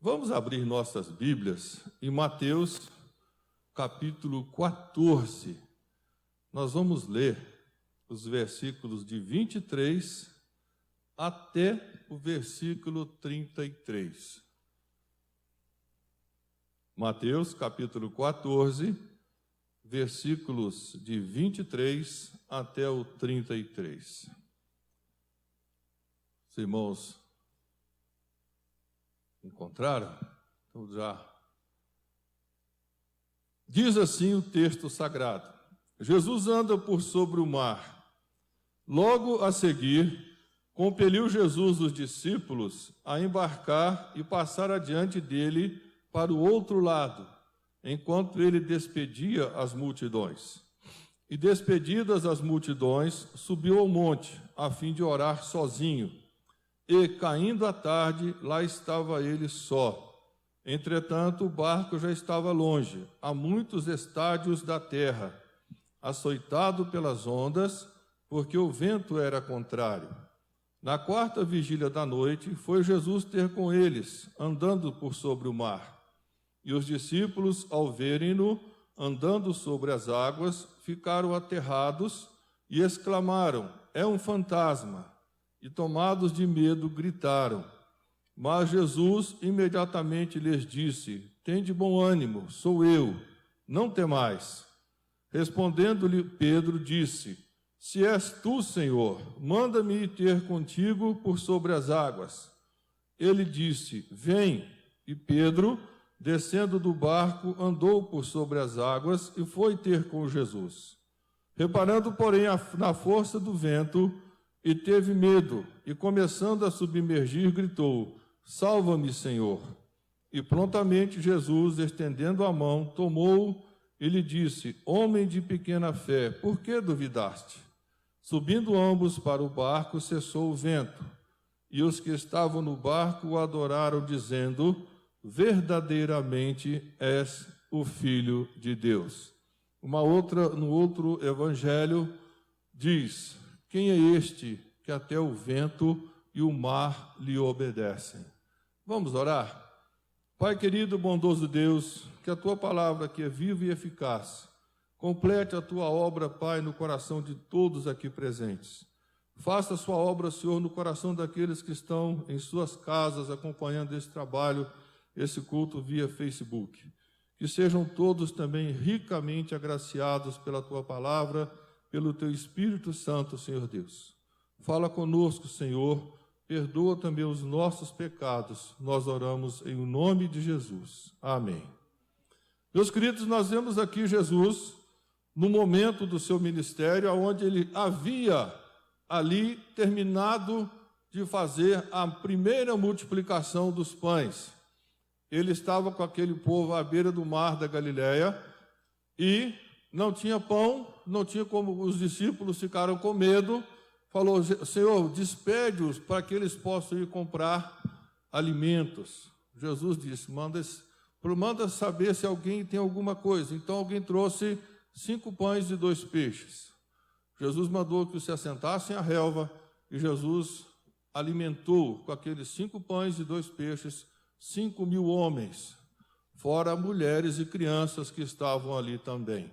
Vamos abrir nossas Bíblias em Mateus, capítulo 14. Nós vamos ler os versículos de 23 até o versículo 33. Mateus, capítulo 14, versículos de 23 até o 33. Os irmãos encontraram? Então já. Diz assim o texto sagrado: Jesus anda por sobre o mar. Logo a seguir, compeliu Jesus os discípulos a embarcar e passar adiante dele para o outro lado, enquanto ele despedia as multidões. E despedidas as multidões, subiu ao monte, a fim de orar sozinho. E, caindo a tarde, lá estava ele só. Entretanto, o barco já estava longe, a muitos estádios da terra, açoitado pelas ondas, porque o vento era contrário. Na quarta vigília da noite, foi Jesus ter com eles, andando por sobre o mar. E os discípulos, ao verem-no andando sobre as águas, ficaram aterrados e exclamaram: é um fantasma! E tomados de medo, gritaram. Mas Jesus imediatamente lhes disse: tende bom ânimo, sou eu, não temais. Respondendo-lhe Pedro, disse: se és tu, Senhor, manda-me ir ter contigo por sobre as águas. Ele disse: vem. E Pedro, descendo do barco, andou por sobre as águas e foi ter com Jesus. Reparando, porém, na força do vento, e teve medo, e começando a submergir, gritou: salva-me, Senhor. E prontamente Jesus, estendendo a mão, tomou-o e lhe disse: homem de pequena fé, por que duvidaste? Subindo ambos para o barco, cessou o vento. E os que estavam no barco o adoraram, dizendo: verdadeiramente és o Filho de Deus. No outro evangelho diz: quem é este que até o vento e o mar lhe obedecem? Vamos orar? Pai querido, bondoso Deus, que a tua palavra, que é viva e eficaz, complete a tua obra, Pai, no coração de todos aqui presentes. Faça a sua obra, Senhor, no coração daqueles que estão em suas casas acompanhando esse trabalho, esse culto via Facebook. Que sejam todos também ricamente agraciados pela tua palavra, pelo teu Espírito Santo, Senhor Deus. Fala conosco, Senhor, perdoa também os nossos pecados. Nós oramos em nome de Jesus. Amém. Meus queridos, nós vemos aqui Jesus no momento do seu ministério, onde ele havia ali terminado de fazer a primeira multiplicação dos pães. Ele estava com aquele povo à beira do mar da Galileia e não tinha pão, não tinha como, os discípulos ficaram com medo. Falou: Senhor, despede-os para que eles possam ir comprar alimentos. Jesus disse: manda saber se alguém tem alguma coisa. Então alguém trouxe 5 pães e 2 peixes. Jesus mandou que se assentassem à relva e Jesus alimentou com aqueles 5 pães e 2 peixes 5.000 homens, fora mulheres e crianças que estavam ali também.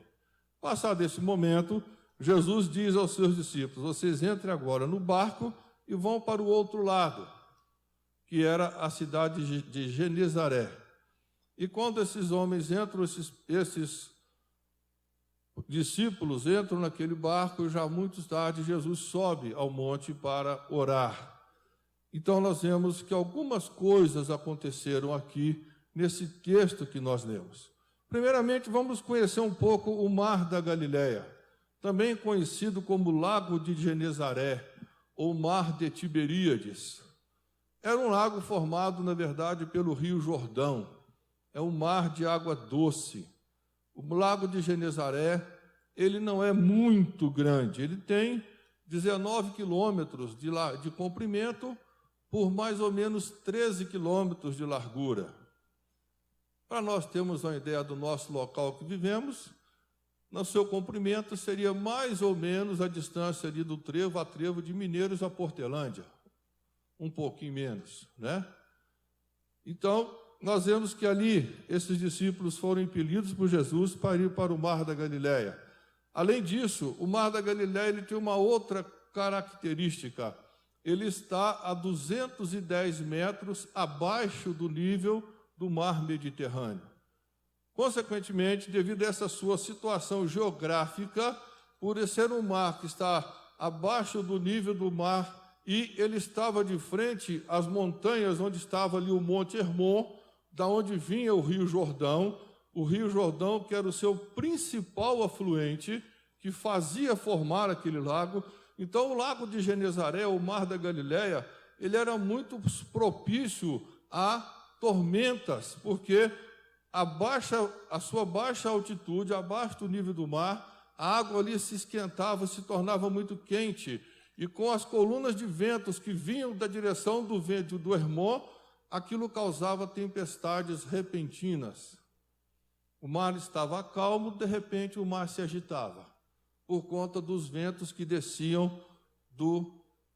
Passado esse momento, Jesus diz aos seus discípulos: vocês entrem agora no barco e vão para o outro lado, que era a cidade de Genezaré. E quando esses homens entram, esses discípulos entram naquele barco, já muito tarde Jesus sobe ao monte para orar. Então nós vemos que algumas coisas aconteceram aqui nesse texto que nós lemos. Primeiramente, vamos conhecer um pouco o Mar da Galileia, também conhecido como Lago de Genezaré, ou Mar de Tiberíades. Era um lago formado, na verdade, pelo Rio Jordão. É um mar de água doce. O Lago de Genezaré, ele não é muito grande, ele tem 19 quilômetros de comprimento por mais ou menos 13 quilômetros de largura. Para nós termos uma ideia do nosso local que vivemos, no seu comprimento seria mais ou menos a distância ali do trevo a trevo de Mineiros a Portelândia, um pouquinho menos, né? Então, nós vemos que ali esses discípulos foram impelidos por Jesus para ir para o Mar da Galileia. Além disso, o Mar da Galileia ele tem uma outra característica. Ele está a 210 metros abaixo do nível do Mar Mediterrâneo. Consequentemente, devido a essa sua situação geográfica, por ser um mar que está abaixo do nível do mar, e ele estava de frente às montanhas onde estava ali o Monte Hermon, da onde vinha o Rio Jordão que era o seu principal afluente, que fazia formar aquele lago. Então, o lago de Genezaré, o Mar da Galileia, ele era muito propício a tormentas, porque a sua baixa altitude, abaixo do nível do mar, a água ali se esquentava, se tornava muito quente, e com as colunas de ventos que vinham da direção do vento do Hermon, aquilo causava tempestades repentinas. O mar estava calmo, de repente o mar se agitava, por conta dos ventos que desciam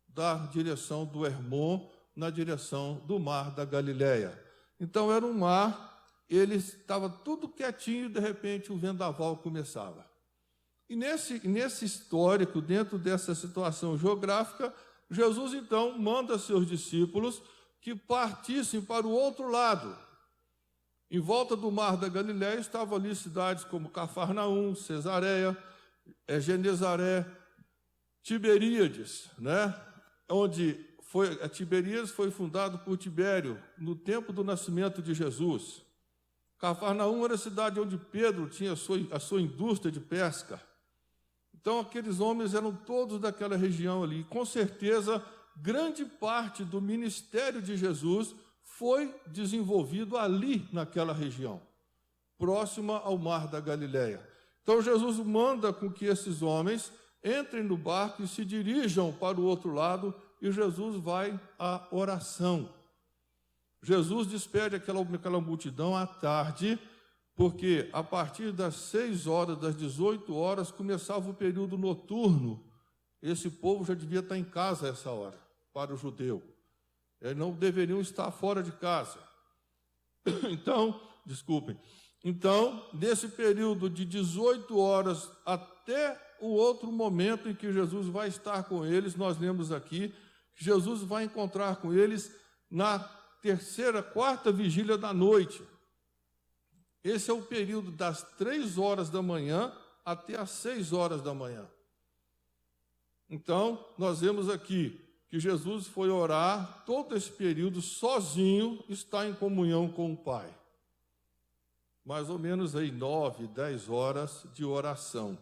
da direção do Hermon, na direção do Mar da Galileia. Então era um mar, ele estava tudo quietinho, de repente o vendaval começava. E nesse histórico, dentro dessa situação geográfica, Jesus então manda seus discípulos que partissem para o outro lado. Em volta do Mar da Galileia estavam ali cidades como Cafarnaum, Cesareia, Genezaré, Tiberíades, né? Tiberíades foi fundado por Tibério no tempo do nascimento de Jesus. Cafarnaum era a cidade onde Pedro tinha a sua indústria de pesca. Então, aqueles homens eram todos daquela região ali. Com certeza, grande parte do ministério de Jesus foi desenvolvido ali, naquela região, próxima ao Mar da Galileia. Então, Jesus manda com que esses homens entrem no barco e se dirijam para o outro lado, e Jesus vai à oração. Jesus despede aquela multidão à tarde, porque a partir das 6 horas, das 18 horas, começava o período noturno. Esse povo já devia estar em casa a essa hora, para o judeu. Eles não deveriam estar fora de casa. Então, nesse período de 18 horas até o outro momento em que Jesus vai estar com eles, nós lemos aqui, que Jesus vai encontrar com eles na quarta vigília da noite. Esse é o período das 3 horas da manhã até as 6 horas da manhã. Então, nós vemos aqui que Jesus foi orar todo esse período sozinho, está em comunhão com o Pai. Mais ou menos aí 9, 10 horas de oração.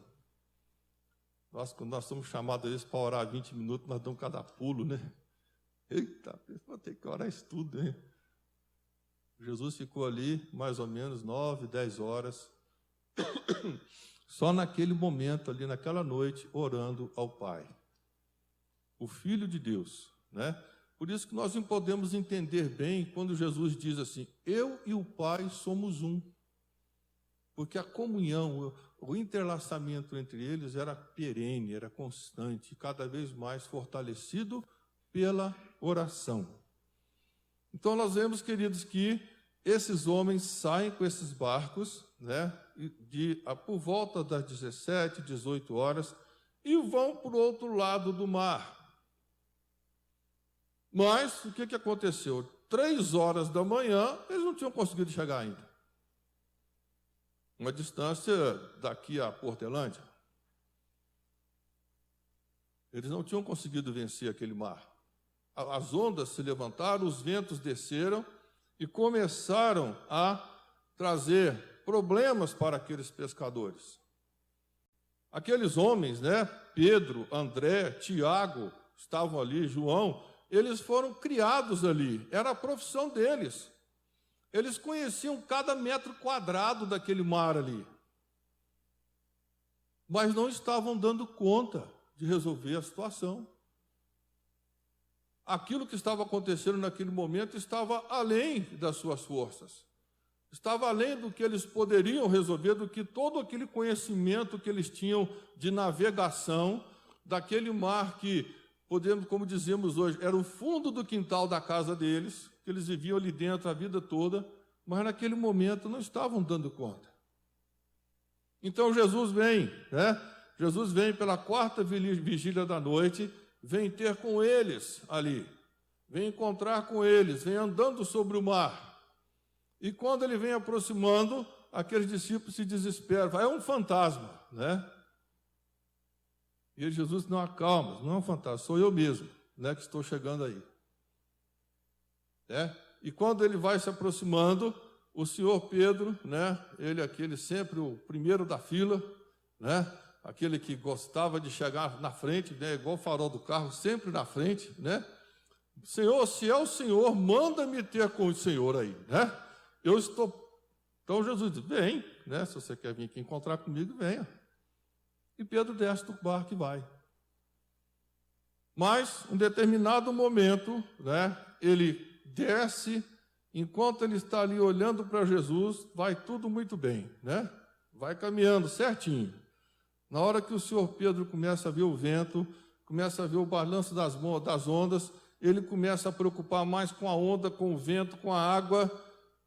Quando nós somos chamados para orar 20 minutos, nós damos cada pulo, né? Eita, vou ter que orar isso tudo, hein? Jesus ficou ali mais ou menos 9, 10 horas, só naquele momento ali, naquela noite, orando ao Pai. O Filho de Deus, né? Por isso que nós não podemos entender bem quando Jesus diz assim, eu e o Pai somos um. Porque a comunhão, o interlaçamento entre eles era perene, era constante, cada vez mais fortalecido pela oração. Então nós vemos, queridos, que esses homens saem com esses barcos, né, por volta das 17, 18 horas, e vão para o outro lado do mar. Mas o que aconteceu? 3 horas da manhã, eles não tinham conseguido chegar ainda. Uma distância daqui a Portelândia. Eles não tinham conseguido vencer aquele mar. As ondas se levantaram, os ventos desceram e começaram a trazer problemas para aqueles pescadores. Aqueles homens, né, Pedro, André, Tiago, estavam ali, João, eles foram criados ali, era a profissão deles. Eles conheciam cada metro quadrado daquele mar ali, mas não estavam dando conta de resolver a situação. Aquilo que estava acontecendo naquele momento estava além das suas forças, estava além do que eles poderiam resolver, do que todo aquele conhecimento que eles tinham de navegação, daquele mar que, podemos, como dizemos hoje, era o fundo do quintal da casa deles, que eles viviam ali dentro a vida toda, mas naquele momento não estavam dando conta. Então Jesus vem, né? Jesus vem pela quarta vigília da noite, vem ter com eles ali, vem encontrar com eles, vem andando sobre o mar. E quando ele vem aproximando, aqueles discípulos se desesperam, é um fantasma, né? E Jesus, não, acalma, não é um fantasma, sou eu mesmo, né, que estou chegando aí. E quando ele vai se aproximando, o senhor Pedro, né, ele aquele sempre o primeiro da fila, né, aquele que gostava de chegar na frente, né, igual o farol do carro, sempre na frente, né? Senhor, se é o Senhor, manda-me ter com o Senhor aí, né? Eu estou... Então Jesus diz, vem, né, se você quer vir aqui encontrar comigo, venha. E Pedro desce do barco e vai. Mas, em determinado momento, né, ele desce, enquanto ele está ali olhando para Jesus, vai tudo muito bem, né? Vai caminhando certinho. Na hora que o senhor Pedro começa a ver o vento, começa a ver o balanço das ondas, ele começa a preocupar mais com a onda, com o vento, com a água,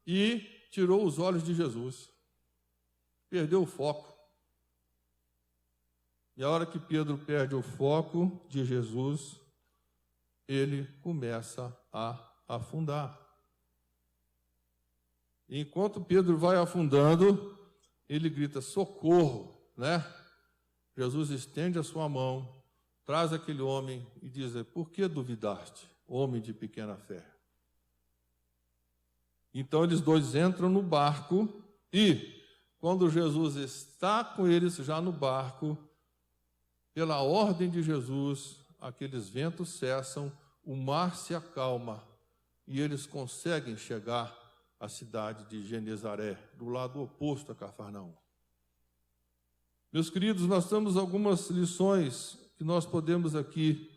e tirou os olhos de Jesus. Perdeu o foco. E a hora que Pedro perde o foco de Jesus, ele começa a afundar. E enquanto Pedro vai afundando, ele grita, socorro, né? Jesus estende a sua mão, traz aquele homem e diz, por que duvidaste, homem de pequena fé? Então eles dois entram no barco e, quando Jesus está com eles já no barco, pela ordem de Jesus, aqueles ventos cessam, o mar se acalma e eles conseguem chegar à cidade de Genezaré, do lado oposto a Cafarnaum. Meus queridos, nós temos algumas lições que nós podemos aqui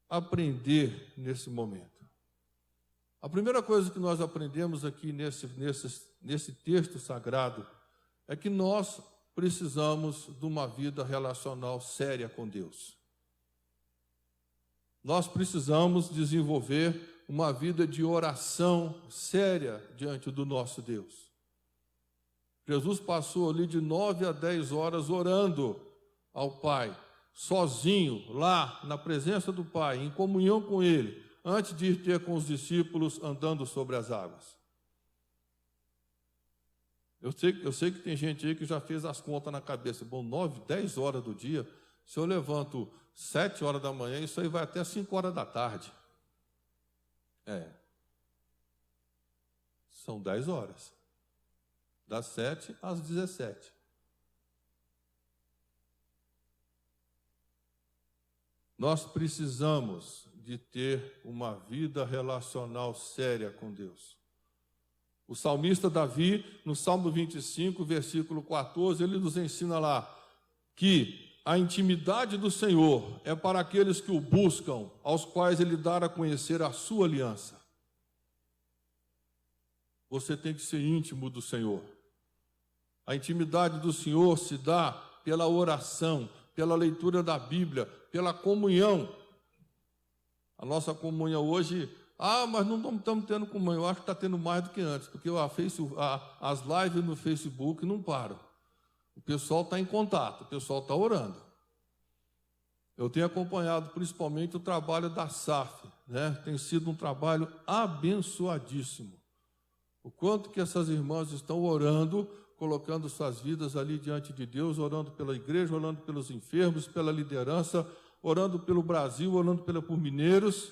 aprender nesse momento. A primeira coisa que nós aprendemos aqui nesse texto sagrado é que nós precisamos de uma vida relacional séria com Deus. Nós precisamos desenvolver uma vida de oração séria diante do nosso Deus. Jesus passou ali de 9 a 10 horas orando ao Pai, sozinho, lá na presença do Pai, em comunhão com Ele, antes de ir ter com os discípulos andando sobre as águas. Eu sei que tem gente aí que já fez as contas na cabeça. Bom, 9, 10 horas do dia, se eu levanto 7 horas da manhã, isso aí vai até 5 horas da tarde. São 10 horas. Das 7 às 17. Nós precisamos de ter uma vida relacional séria com Deus. O salmista Davi, no Salmo 25, versículo 14, ele nos ensina lá que a intimidade do Senhor é para aqueles que o buscam, aos quais ele dá a conhecer a sua aliança. Você tem que ser íntimo do Senhor. A intimidade do Senhor se dá pela oração, pela leitura da Bíblia, pela comunhão. A nossa comunhão hoje, mas não estamos tendo comunhão. Eu acho que está tendo mais do que antes, porque as lives no Facebook não param. O pessoal está em contato, o pessoal está orando. Eu tenho acompanhado principalmente o trabalho da SAF, né? Tem sido um trabalho abençoadíssimo. O quanto que essas irmãs estão orando, colocando suas vidas ali diante de Deus, orando pela igreja, orando pelos enfermos, pela liderança, orando pelo Brasil, orando por mineiros.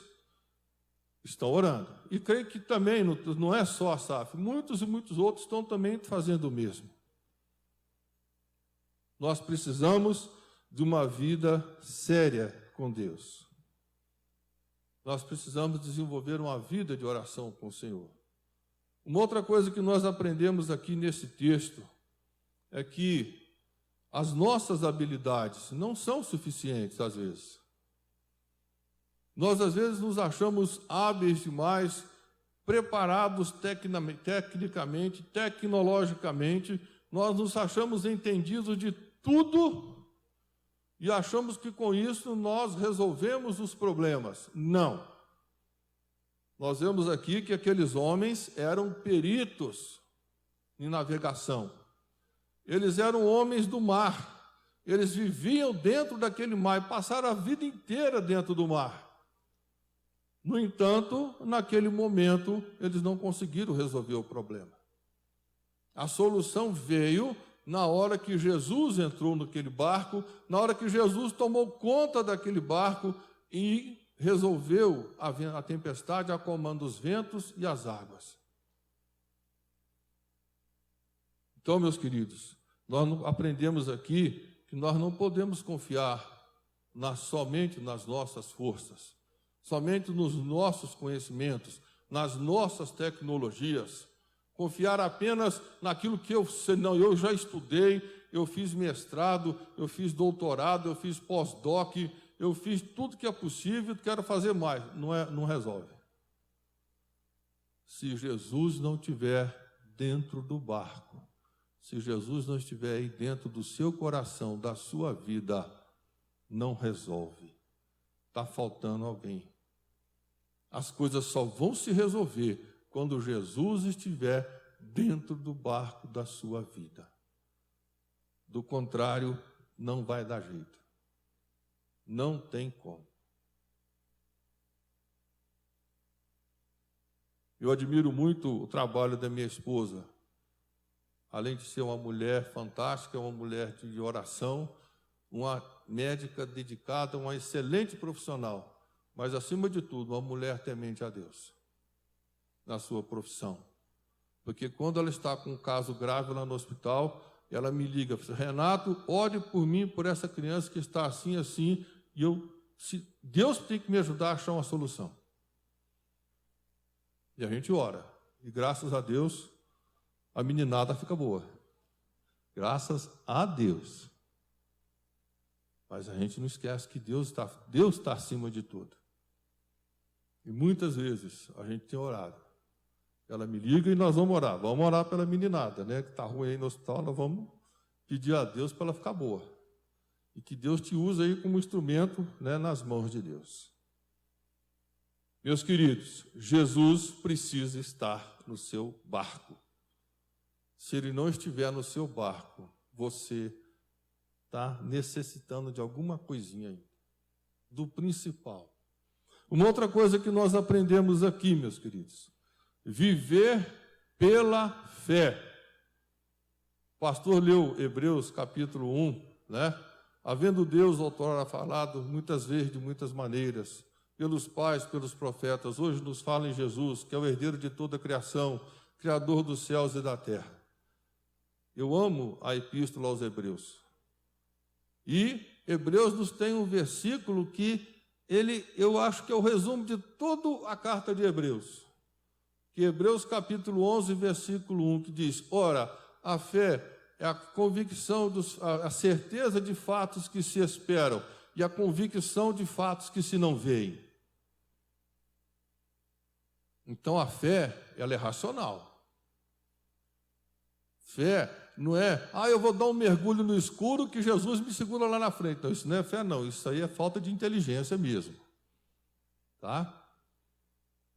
Estão orando. E creio que também, não é só a SAF, muitos e muitos outros estão também fazendo o mesmo. Nós precisamos de uma vida séria com Deus. Nós precisamos desenvolver uma vida de oração com o Senhor. Uma outra coisa que nós aprendemos aqui nesse texto é que as nossas habilidades não são suficientes às vezes. Nós às vezes nos achamos hábeis demais, preparados tecnicamente, tecnologicamente, nós nos achamos entendidos de tudo e achamos que com isso nós resolvemos os problemas. Não. Nós vemos aqui que aqueles homens eram peritos em navegação. Eles eram homens do mar. Eles viviam dentro daquele mar e passaram a vida inteira dentro do mar. No entanto, naquele momento, eles não conseguiram resolver o problema. A solução veio na hora que Jesus entrou naquele barco, na hora que Jesus tomou conta daquele barco e resolveu a tempestade, acalmando os ventos e as águas. Então, meus queridos, nós aprendemos aqui que nós não podemos confiar somente nas nossas forças, somente nos nossos conhecimentos, nas nossas tecnologias, confiar apenas naquilo que eu já estudei, eu fiz mestrado, eu fiz doutorado, eu fiz pós-doc, eu fiz tudo que é possível, quero fazer mais. Não resolve. Se Jesus não estiver dentro do barco, se Jesus não estiver aí dentro do seu coração, da sua vida, não resolve. Está faltando alguém. As coisas só vão se resolver quando Jesus estiver dentro do barco da sua vida. Do contrário, não vai dar jeito. Não tem como. Eu admiro muito o trabalho da minha esposa. Além de ser uma mulher fantástica, uma mulher de oração, uma médica dedicada, uma excelente profissional, mas, acima de tudo, uma mulher temente a Deus na sua profissão. Porque quando ela está com um caso grave lá no hospital, ela me liga, Renato, ore por mim, por essa criança que está assim, assim, e Deus tem que me ajudar a achar uma solução. E a gente ora, e graças a Deus, a meninada fica boa. Graças a Deus. Mas a gente não esquece que Deus está acima de tudo. E muitas vezes a gente tem orado. Ela me liga e nós vamos orar. Vamos orar pela meninada, né? Que está ruim aí no hospital, nós vamos pedir a Deus para ela ficar boa. E que Deus te use aí como instrumento, né, nas mãos de Deus. Meus queridos, Jesus precisa estar no seu barco. Se ele não estiver no seu barco, você está necessitando de alguma coisinha aí, do principal. Uma outra coisa que nós aprendemos aqui, meus queridos, viver pela fé. O pastor leu Hebreus capítulo 1, né? Havendo Deus outrora falado muitas vezes, de muitas maneiras, pelos pais, pelos profetas, hoje nos fala em Jesus, que é o herdeiro de toda a criação, criador dos céus e da terra. Eu amo a epístola aos Hebreus. E Hebreus nos tem um versículo que eu acho que é o resumo de toda a carta de Hebreus. Que Hebreus capítulo 11, versículo 1, que diz, ora, a fé é a convicção, a certeza de fatos que se esperam e a convicção de fatos que se não veem. Então a fé, ela é racional. Fé não é, eu vou dar um mergulho no escuro que Jesus me segura lá na frente. Não, isso não é fé não, isso aí é falta de inteligência mesmo. Tá?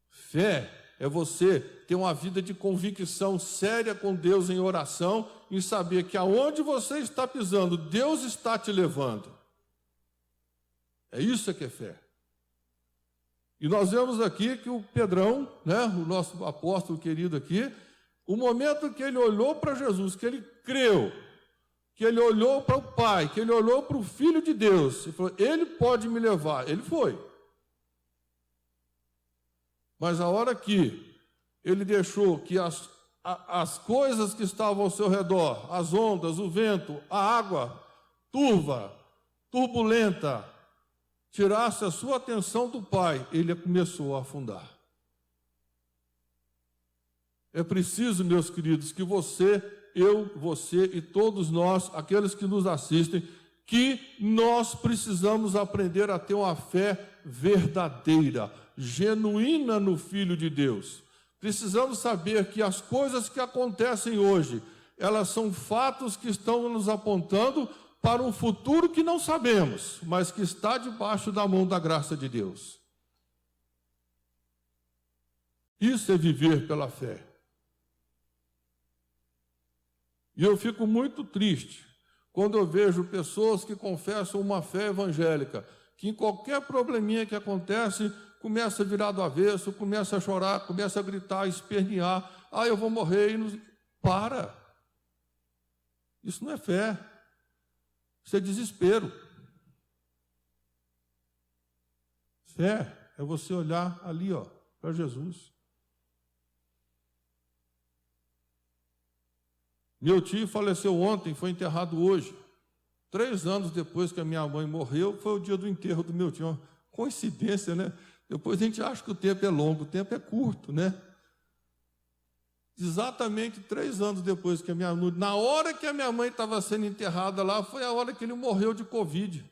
Fé é você ter uma vida de convicção séria com Deus em oração e saber que aonde você está pisando, Deus está te levando. É isso que é fé. E nós vemos aqui que o Pedrão, né, o nosso apóstolo querido aqui, o momento que ele olhou para Jesus, que ele creu, que ele olhou para o Pai, que ele olhou para o Filho de Deus, e falou, ele pode me levar. Ele foi. Mas a hora que ele deixou que as coisas que estavam ao seu redor, as ondas, o vento, a água turva, turbulenta, tirasse a sua atenção do Pai, ele começou a afundar. É preciso, meus queridos, que você e todos nós, aqueles que nos assistem, que nós precisamos aprender a ter uma fé verdadeira, genuína no Filho de Deus. Precisamos saber que as coisas que acontecem hoje, elas são fatos que estão nos apontando para um futuro que não sabemos, mas que está debaixo da mão da graça de Deus. Isso é viver pela fé. E eu fico muito triste quando eu vejo pessoas que confessam uma fé evangélica, que em qualquer probleminha que acontece, começa a virar do avesso, começa a chorar, começa a gritar, espernear, eu vou morrer, e não... Para! Isso não é fé, isso é desespero. Fé é você olhar ali, para Jesus. Meu tio faleceu ontem, foi enterrado hoje. 3 anos depois que a minha mãe morreu, foi o dia do enterro do meu tio. Uma coincidência, né? Depois a gente acha que o tempo é longo, o tempo é curto, né? Exatamente 3 anos depois que na hora que a minha mãe estava sendo enterrada lá, foi a hora que ele morreu de Covid.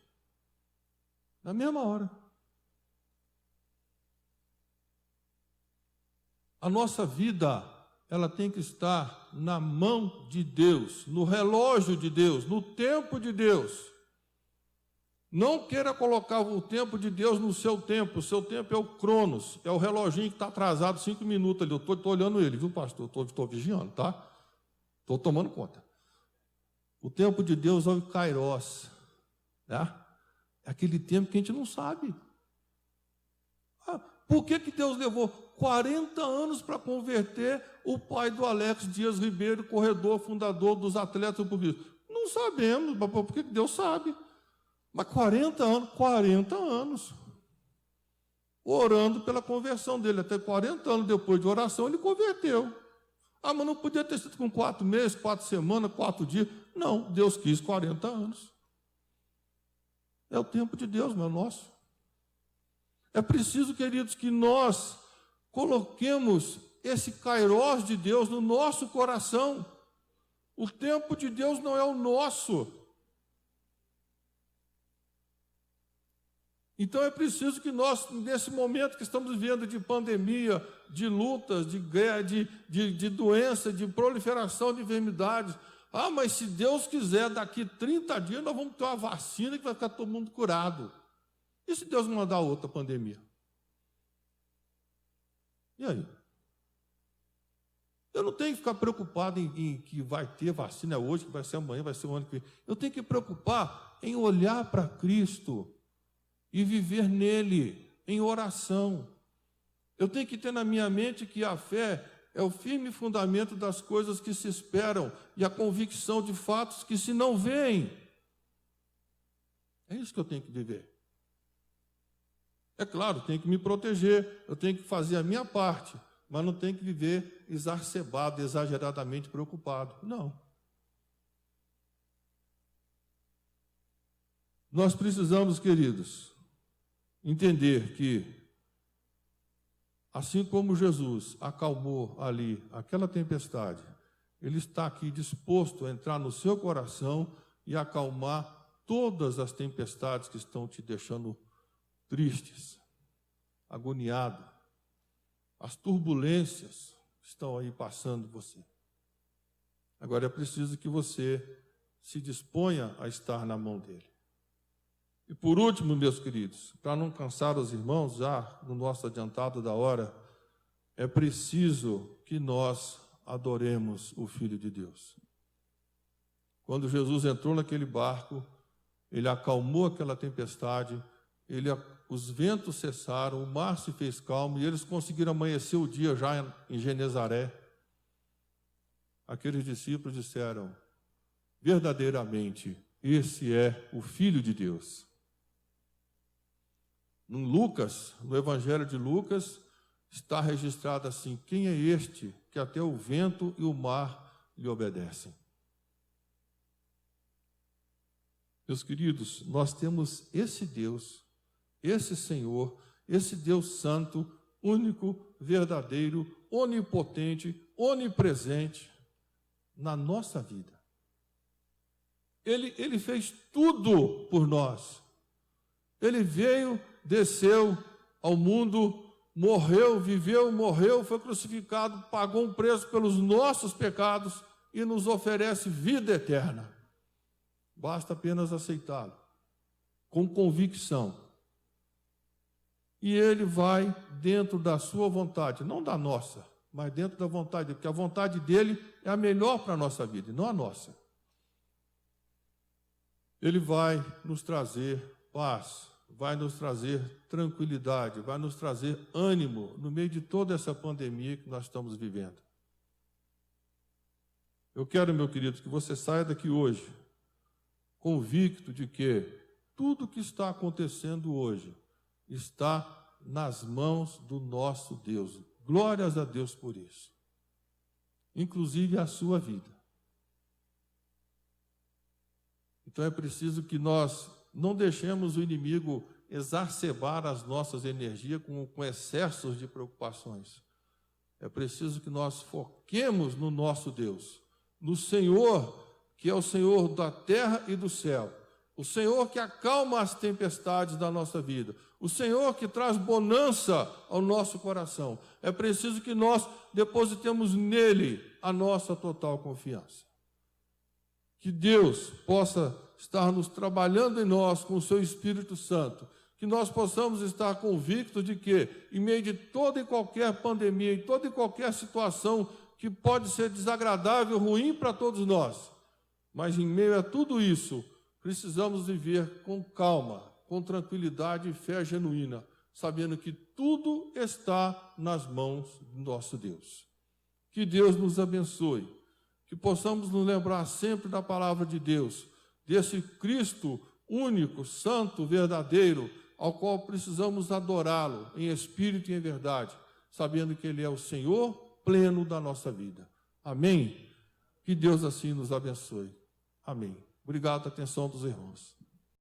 Na mesma hora. A nossa vida, ela tem que estar na mão de Deus, no relógio de Deus, no tempo de Deus. Não queira colocar o tempo de Deus no seu tempo. O seu tempo é o Cronos, é o reloginho que está atrasado 5 minutos ali. Eu estou olhando ele, viu, pastor? Estou vigiando, tá? Estou tomando conta. O tempo de Deus é o Kairos, né? É aquele tempo que a gente não sabe. Por que Deus levou 40 anos para converter o pai do Alex Dias Ribeiro, corredor, fundador dos Atletas do Cristo? Não sabemos, mas por que Deus sabe? Mas 40 anos, orando pela conversão dele. Até 40 anos depois de oração, ele converteu. Mas não podia ter sido com 4 meses, 4 semanas, 4 dias. Não, Deus quis 40 anos. É o tempo de Deus, não é nosso. É preciso, queridos, que nós coloquemos esse Kairos de Deus no nosso coração. O tempo de Deus não é o nosso. Então é preciso que nós, nesse momento que estamos vivendo de pandemia, de lutas, de guerra, de doença, de proliferação de enfermidades, mas se Deus quiser, daqui 30 dias nós vamos ter uma vacina que vai ficar todo mundo curado. E se Deus mandar outra pandemia? E aí? Eu não tenho que ficar preocupado em que vai ter vacina hoje, que vai ser amanhã, vai ser o ano que vem. Eu tenho que preocupar em olhar para Cristo e viver nele, em oração. Eu tenho que ter na minha mente que a fé é o firme fundamento das coisas que se esperam e a convicção de fatos que se não veem. É isso que eu tenho que viver. É claro, tenho que me proteger, eu tenho que fazer a minha parte, mas não tenho que viver exacerbado, exageradamente preocupado. Não. Nós precisamos, queridos, entender que, assim como Jesus acalmou ali aquela tempestade, Ele está aqui disposto a entrar no seu coração e acalmar todas as tempestades que estão te deixando tristes, agoniado, as turbulências que estão aí passando você. Agora é preciso que você se disponha a estar na mão dele. E por último, meus queridos, para não cansar os irmãos, já no nosso adiantado da hora, é preciso que nós adoremos o Filho de Deus. Quando Jesus entrou naquele barco, ele acalmou aquela tempestade, os ventos cessaram, o mar se fez calmo e eles conseguiram amanhecer o dia já em Genezaré. Aqueles discípulos disseram: verdadeiramente, esse é o Filho de Deus. No Evangelho de Lucas, está registrado assim: quem é este que até o vento e o mar lhe obedecem? Meus queridos, nós temos esse Deus, esse Senhor, esse Deus santo, único, verdadeiro, onipotente, onipresente na nossa vida. Ele fez tudo por nós. Ele veio, desceu ao mundo, morreu, viveu, morreu, foi crucificado, pagou um preço pelos nossos pecados e nos oferece vida eterna. Basta apenas aceitá-lo, com convicção. e Ele vai dentro da sua vontade, não da nossa, mas dentro da vontade dele, porque a vontade dele é a melhor para a nossa vida, e não a nossa. Ele vai nos trazer paz, vai nos trazer tranquilidade, vai nos trazer ânimo no meio de toda essa pandemia que nós estamos vivendo. Eu quero, meu querido, que você saia daqui hoje convicto de que tudo que está acontecendo hoje está nas mãos do nosso Deus. Glórias a Deus por isso. Inclusive a sua vida. Então é preciso que nós não deixemos o inimigo exacerbar as nossas energias com excessos de preocupações. É preciso que nós foquemos no nosso Deus, no Senhor, que é o Senhor da terra e do céu, o Senhor que acalma as tempestades da nossa vida, o Senhor que traz bonança ao nosso coração. É preciso que nós depositemos nele a nossa total confiança. Que Deus possa estar nos trabalhando em nós com o seu Espírito Santo, que nós possamos estar convictos de que, em meio de toda e qualquer pandemia, em toda e qualquer situação que pode ser desagradável, ruim para todos nós, mas em meio a tudo isso, precisamos viver com calma, com tranquilidade e fé genuína, sabendo que tudo está nas mãos do nosso Deus. Que Deus nos abençoe, que possamos nos lembrar sempre da palavra de Deus, desse Cristo único, santo, verdadeiro, ao qual precisamos adorá-lo em espírito e em verdade, sabendo que Ele é o Senhor pleno da nossa vida. Amém? Que Deus assim nos abençoe. Amém. Obrigado pela atenção dos irmãos.